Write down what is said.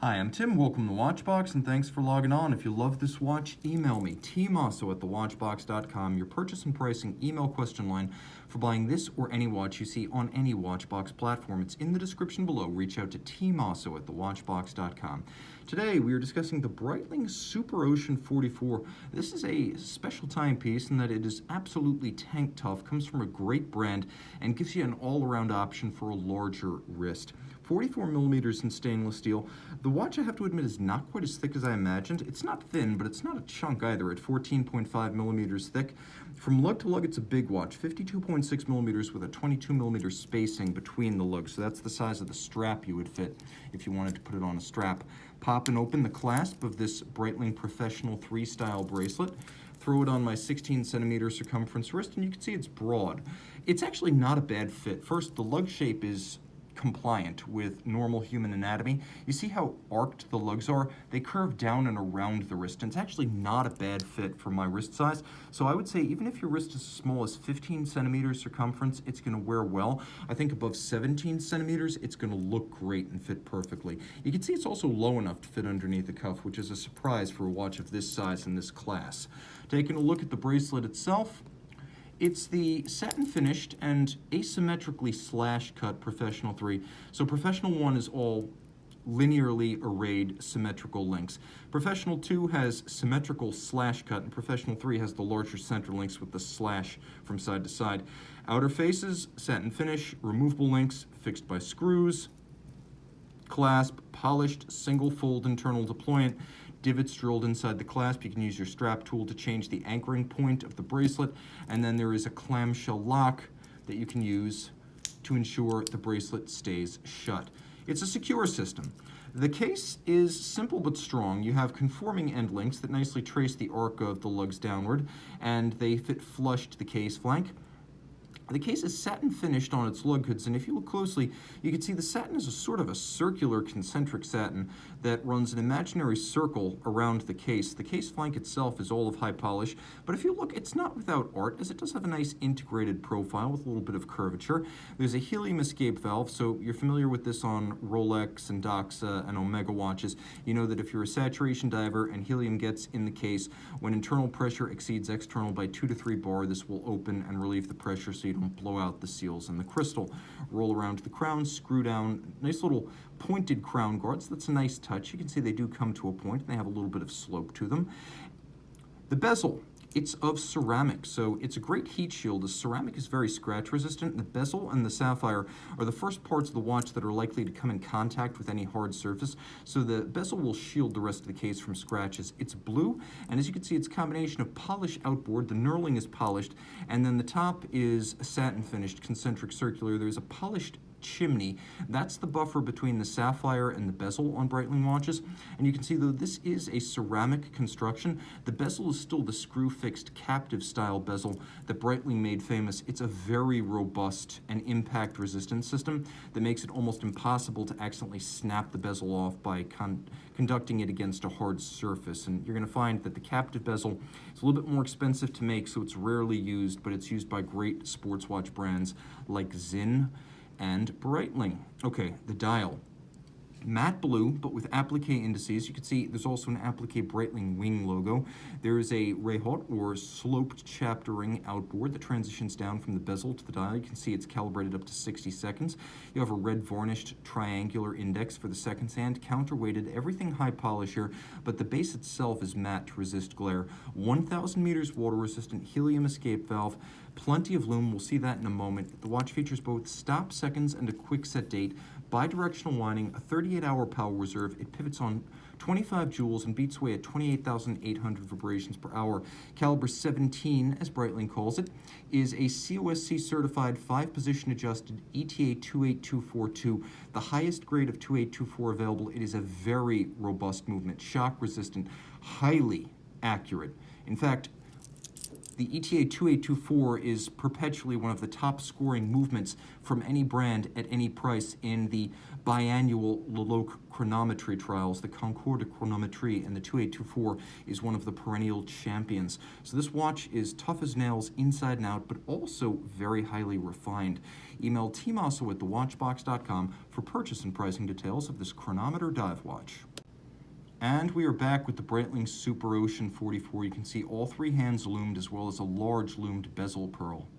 Hi, I'm Tim. Welcome to Watchbox, and thanks for logging on. If you love this watch, email me, tmosso at thewatchbox.com, your purchase and pricing email question line for buying this or any watch you see on any Watchbox platform. It's in the description below. Reach out to tmosso at thewatchbox.com. Today, we are discussing the Breitling Superocean 44. This is a special timepiece in that it is absolutely tank tough, comes from a great brand, and gives you an all-around option for a larger wrist. 44 millimeters in stainless steel. The watch, I have to admit, is not quite as thick as I imagined. It's not thin, but it's not a chunk either at 14.5 millimeters thick. From lug to lug, it's a big watch, 52.6 millimeters with a 22 millimeter spacing between the lugs. So that's the size of the strap you would fit if you wanted to put it on a strap. Pop and open the clasp of this Breitling Professional 3 style bracelet. Throw it on my 16 centimeter circumference wrist, and you can see it's broad. It's actually not a bad fit. First, the lug shape is compliant with normal human anatomy. You see how arced the lugs are? They curve down and around the wrist, and it's actually not a bad fit for my wrist size. So I would say even if your wrist is as small as 15 centimeters circumference, it's going to wear well. I think above 17 centimeters, it's going to look great and fit perfectly. You can see it's also low enough to fit underneath the cuff, which is a surprise for a watch of this size in this class. Taking a look at the bracelet itself, it's the satin finished and asymmetrically slash cut Professional 3. So Professional 1 is all linearly arrayed symmetrical links. Professional 2 has symmetrical slash cut, and Professional 3 has the larger center links with the slash from side to side. Outer faces, satin finish, removable links fixed by screws, clasp, polished single fold internal deployment, divots drilled inside the clasp. You can use your strap tool to change the anchoring point of the bracelet, and then there is a clamshell lock that you can use to ensure the bracelet stays shut. It's a secure system. The case is simple but strong. You have conforming end links that nicely trace the arc of the lugs downward, and they fit flush to the case flank. The case is satin finished on its lug hoods, and if you look closely, you can see the satin is a sort of a circular concentric satin that runs an imaginary circle around the case. The case flank itself is all of high polish, but if you look, it's not without art, as it does have a nice integrated profile with a little bit of curvature. There's a helium escape valve, so you're familiar with this on Rolex and Doxa and Omega watches. You know that if you're a saturation diver and helium gets in the case, when internal pressure exceeds external by 2 to 3 bar, this will open and relieve the pressure so you don't blow out the seals in the crystal. Roll around to the crown, screw down, nice little pointed crown guards. That's a nice touch. You can see they do come to a point and they have a little bit of slope to them. The bezel, it's of ceramic, so it's a great heat shield. The ceramic is very scratch resistant. The bezel and the sapphire are the first parts of the watch that are likely to come in contact with any hard surface, so the bezel will shield the rest of the case from scratches. It's blue, and as you can see, it's a combination of polish outboard, the knurling is polished, and then the top is satin finished, concentric circular. There's a polished chimney. That's the buffer between the sapphire and the bezel on Breitling watches. And you can see, though this is a ceramic construction, the bezel is still the screw-fixed captive style bezel that Breitling made famous. It's a very robust and impact-resistant system that makes it almost impossible to accidentally snap the bezel off by conducting it against a hard surface. And you're going to find that the captive bezel is a little bit more expensive to make, so it's rarely used, but it's used by great sports watch brands like Zinn and Breitling. Okay, the dial. Matte blue, but with applique indices. You can see there's also an applique Breitling wing logo. There is a rehaut, or sloped chapter ring outboard that transitions down from the bezel to the dial. You can see it's calibrated up to 60 seconds. You have a red varnished triangular index for the seconds hand, counterweighted, everything high polish here, but the base itself is matte to resist glare. 1,000 meters water resistant helium escape valve, plenty of lume, we'll see that in a moment. The watch features both stop seconds and a quick set date, bidirectional winding, a 38-hour power reserve. It pivots on 25 joules and beats away at 28,800 vibrations per hour. Caliber 17, as Breitling calls it, is a COSC certified 5-position adjusted ETA 28242, the highest grade of 2824 available. It is a very robust movement, shock resistant, highly accurate. In fact, the ETA 2824 is perpetually one of the top scoring movements from any brand at any price in the biannual Leloc chronometry trials. The Concorde chronometry and the 2824 is one of the perennial champions. So this watch is tough as nails inside and out, but also very highly refined. Email tmosso at thewatchbox.com for purchase and pricing details of this chronometer dive watch. And we are back with the Breitling Superocean 44. You can see all three hands loomed as well as a large loomed bezel pearl.